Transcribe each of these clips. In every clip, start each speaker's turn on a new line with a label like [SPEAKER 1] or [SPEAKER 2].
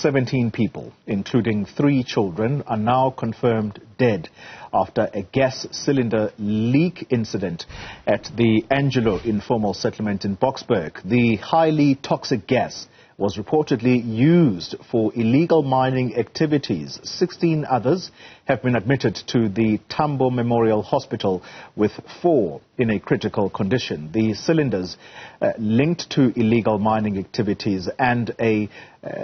[SPEAKER 1] 17 people, including 3 children, are now confirmed dead after a gas cylinder leak incident at the Angelo Informal settlement in Boksburg. The highly toxic gas was reportedly used for illegal mining activities. 16 others have been admitted to the Tambo Memorial Hospital, with 4 in a critical condition. The cylinders linked to illegal mining activities and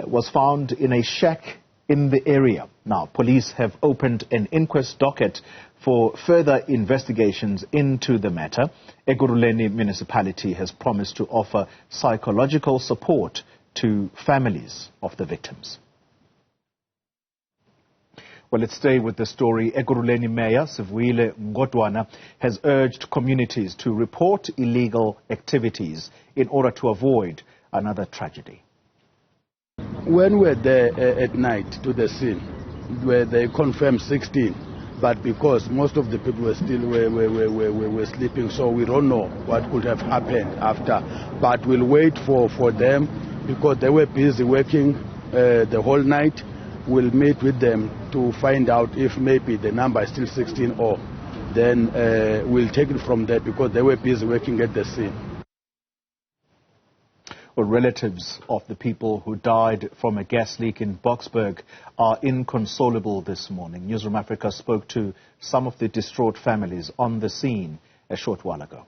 [SPEAKER 1] was found in a shack in the area. Now, police have opened an inquest docket for further investigations into the matter. Ekurhuleni Municipality has promised to offer psychological support to families of the victims. Well, let's stay with the story. Ekurhuleni Mayor Nqobile Madlala has urged communities to report illegal activities in order to avoid another tragedy.
[SPEAKER 2] When we were there at night to the scene, where they confirmed 16, but because most of the people were still were sleeping, so we don't know what could have happened after. But we'll wait for them, because they were busy working the whole night. We'll meet with them to find out if maybe the number is still 16, or then we'll take it from there, because they were busy working at the scene.
[SPEAKER 1] Well, relatives of the people who died from a gas leak in Boksburg are inconsolable this morning. Newzroom Afrika spoke to some of the distraught families on the scene a short while ago.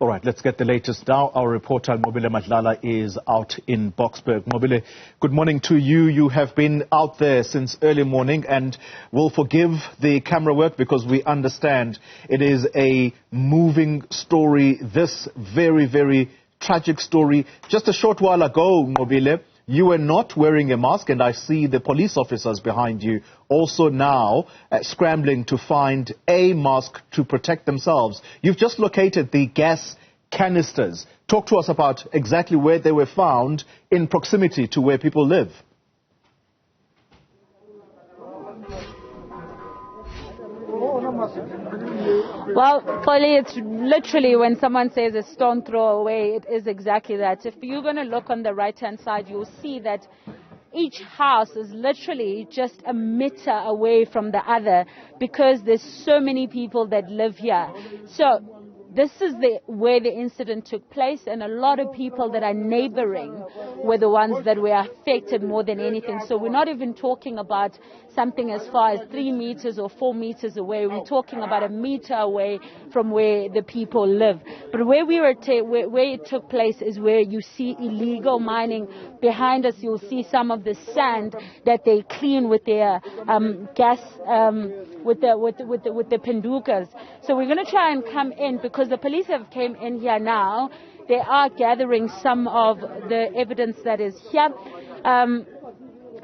[SPEAKER 1] All right, let's get the latest now. Our reporter Nqobile Madlala is out in Boksburg. Nqobile, good morning to you. You have been out there since early morning, and will forgive the camera work because we understand it is a moving story, this very, very tragic story. Just a short while ago, Nqobile, you were not wearing a mask, and I see the police officers behind you also now scrambling to find a mask to protect themselves. You've just located the gas canisters. Talk to us about exactly where they were found in proximity to where people live.
[SPEAKER 3] Well, Polly, it's literally when someone says a stone throw away, it is exactly that. If you're going to look on the right-hand side, you'll see that each house is literally just a meter away from the other, because there's so many people that live here. So this is where the incident took place, and a lot of people that are neighboring were the ones that were affected more than anything. So we're not even talking about something as far as 3 meters or 4 meters away. We're talking about a meter away from where the people live. But where it took place is where you see illegal mining. Behind us, you'll see some of the sand that they clean with their gas, with the pendukas. So we're going to try and come in, because the police have came in here now. They are gathering some of the evidence that is here.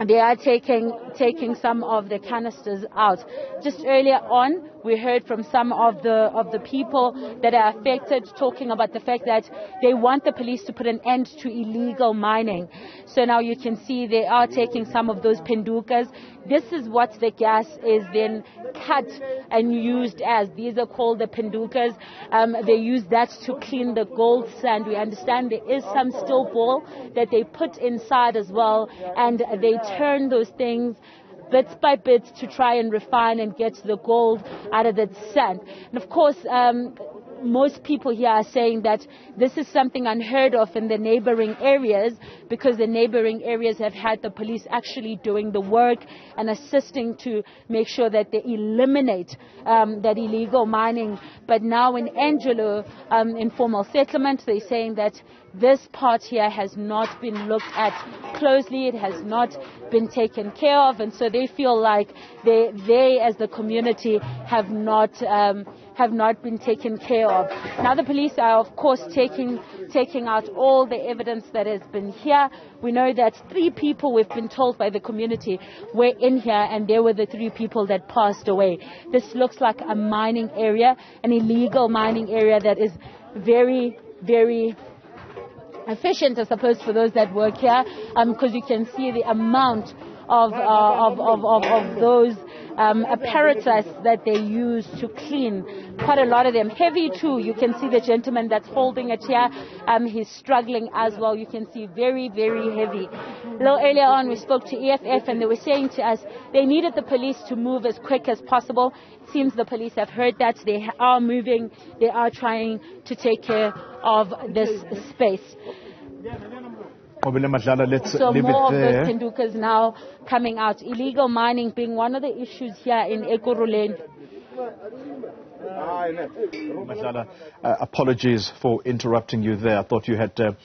[SPEAKER 3] They are taking some of the canisters out. Just earlier on, we heard from some of the people that are affected, talking about the fact that they want the police to put an end to illegal mining. So now you can see they are taking some of those pendukas. This is what the gas is then cut and used as. These are called the pendukas. They use that to clean the gold sand. We understand there is some still ball that they put inside as well, and they turn those things bits by bits to try and refine and get the gold out of that sand. And of course, most people here are saying that this is something unheard of in the neighboring areas, because the neighboring areas have had the police actually doing the work and assisting to make sure that they eliminate that illegal mining. But now in Angelo Informal settlement, they're saying that this part here has not been looked at closely. It has not been taken care of, and so they feel like they as the community have not been taken care of. Now the police are, of course, taking out all the evidence that has been here. We know that 3 people, we've been told by the community, were in here, and they were the 3 people that passed away. This looks like a mining area, an illegal mining area that is very very efficient, I suppose, for those that work here, because you can see the amount of those apparatus that they use to clean. Quite a lot of them. Heavy too. You can see the gentleman that's holding it here. He's struggling as well. You can see very, very heavy. A little earlier on, we spoke to EFF and they were saying to us they needed the police to move as quick as possible. It seems the police have heard that. They are moving. They are trying to take care of this space.
[SPEAKER 1] Nqobile Madlala, let's
[SPEAKER 3] so
[SPEAKER 1] leave
[SPEAKER 3] more
[SPEAKER 1] it there.
[SPEAKER 3] of those Kendukas now coming out. Illegal mining being one of the issues here in Ekurhuleni.
[SPEAKER 1] Madlala, apologies for interrupting you there. I thought you had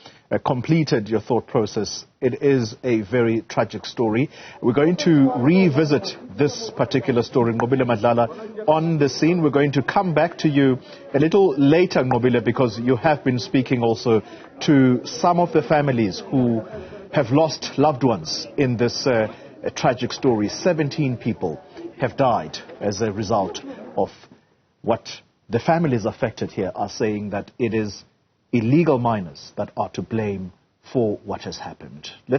[SPEAKER 1] completed your thought process. It is a very tragic story. We're going to revisit this particular story, Nqobile Madlala, on the scene. We're going to come back to you a little later, Nqobile, because you have been speaking also to some of the families who have lost loved ones in this tragic story. 17 people have died as a result of what the families affected here are saying, that it is illegal miners that are to blame for what has happened.